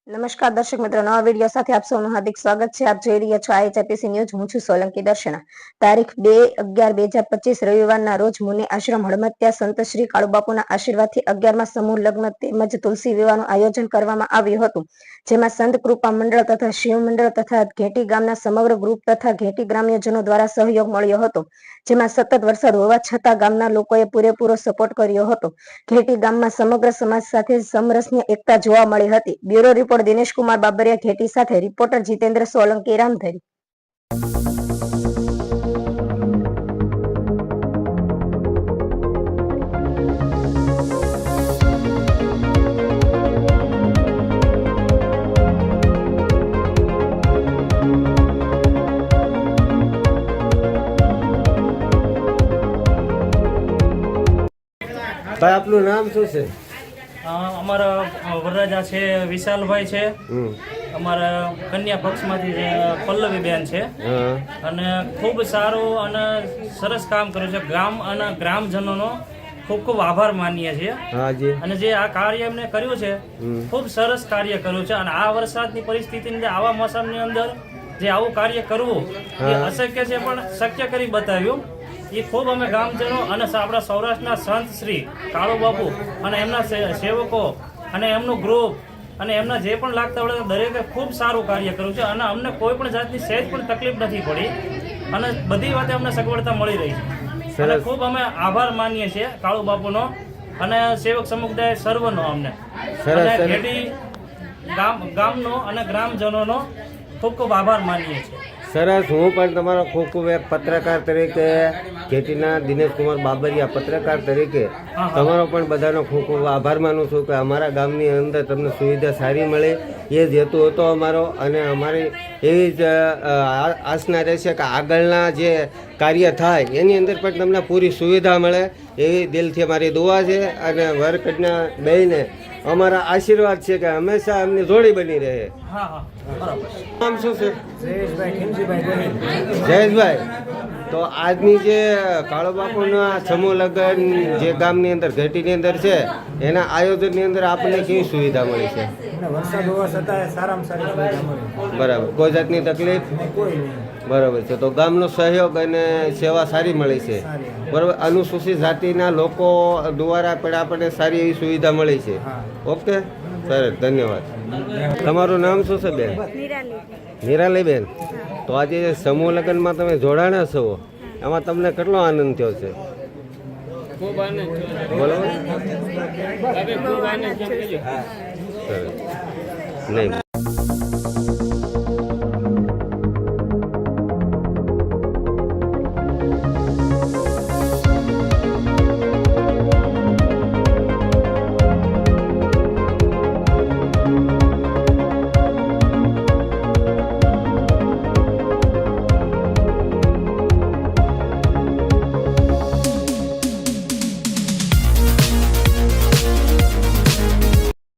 નમસ્કાર દર્શક મિત્રો, નવા વિડીયો સાથે આપ સૌનું હાર્દિક સ્વાગત છે। આપ જોઈ રહ્યા છો IHIPC ન્યૂઝ। હું છું સોલંકી દર્શના। તારીખ 2/11/2025 રવિવારના રોજ મુનિ આશ્રમ હળમત્યા સંત શ્રી કાળુબાપુના આશીર્વાદથી 11મા સમૂહ લગ્ન તેમજ તુલસી વિવાહનું આયોજન કરવામાં આવ્યું હતું, જેમાં સંત કૃપા મંડળ તથા શિવ મંડળ તથા ઘેટી ગામના સમગ્ર ગ્રુપ તથા ઘેટી ગ્રામ્યજનો દ્વારા સહયોગ મળ્યો હતો, જેમાં સતત વરસાદ હોવા છતાં ગામના લોકોએ પૂરેપૂરો સપોર્ટ કર્યો હતો। ઘેટી ગામમાં સમગ્ર સમાજ સાથે સમરસની એકતા જોવા મળી હતી। બ્યુરો રિપોર્ટ દિનેશ કુમાર બાબરિયા ઘેટી સાથે રિપોર્ટર જીતેન્દ્ર સોલંકી રામધરી। ભાઈ આપનું નામ શું છે? અમારા વરરાજા છે વિશાલભાઈ છે, અમારા કન્યા પક્ષમાંથી પલ્લવીબેન છે અને ખૂબ સારું અને સરસ કામ કર્યું છે। ગામ અને ગ્રામજનોનો ખૂબ ખૂબ આભાર માનીએ છીએ અને જે આ કાર્ય એમને કર્યું છે ખૂબ સરસ કાર્ય કર્યું છે। અને આ વરસાદની પરિસ્થિતિની અંદર આવા મોસમની અંદર જે આવું કાર્ય કરવું એ અશક્ય છે પણ શક્ય કરી બતાવ્યું। એ ખૂબ અમે ગામજનો અને આપણા સૌરાષ્ટ્રના સંત શ્રી કાળુબાપુ અને એમના સેવકો અને એમનું ગ્રુપ અને એમના જે પણ લાગતા વળે દરેકે ખૂબ સારું કાર્ય કર્યું છે અને અમને કોઈ પણ જાતની સહેજ પણ તકલીફ નથી પડી અને બધી વાતે અમને સગવડતા મળી રહી છે અને ખૂબ અમે આભાર માનીએ છીએ કાળુબાપુનો અને સેવક સમુદાય સર્વનો અમને અને ઘેટી ગામનો અને ગ્રામજનોનો ખૂબ ખૂબ આભાર માનીએ છીએ। સરસ। હું પણ તમારો ખૂબ ખૂબ એક પત્રકાર તરીકે ઘેટીના દિનેશ કુમાર બાબરિયા પત્રકાર તરીકે તમારો પણ બધાનો ખૂબ ખૂબ આભાર માનું છું કે અમારા ગામની અંદર તમને સુવિધા સારી મળે એ જ હેતુ હતો અમારો અને અમારી એવી જ આશના રહેશે કે આગળના જે કાર્ય થાય એની અંદર પણ તમને પૂરી સુવિધા મળે એવી દિલથી અમારી દુઆ છે અને વરકન્યા બેયને અમારા આશીર્વાદ છે કે હંમેશા એમની જોડી બની રહે। નામ શું છે? જયેશભાઈ। તો આજની જે કાળુબાપુના સમૂહ લગ્ન જે ગામની અંદર ઘેટીની અંદર છે એના આયોજનની અંદર આપણને કેવી સુવિધા મળી છે? વરસાદ હોવા છતાં સારામાં સારી સુવિધા મળી। બરાબર, કોઈ જાતની તકલીફ? બરાબર છે। તો ગામનો સહયોગ અને સેવા સારી મળી છે, બરાબર। અનુસૂચિત જાતિના લોકો દ્વારા પણ આપણને સારી એવી સુવિધા મળી છે। ઓકે, સરસ, ધન્યવાદ। તમારું નામ શું છે બેન? નિરાલી બેન। તો આજે સમૂહ લગ્નમાં તમે જોડાણા છો, એમાં તમને કેટલો આનંદ થયો છે? ખૂબ આનંદ બોલો। ખૂબ આનંદ સરસ, નહીં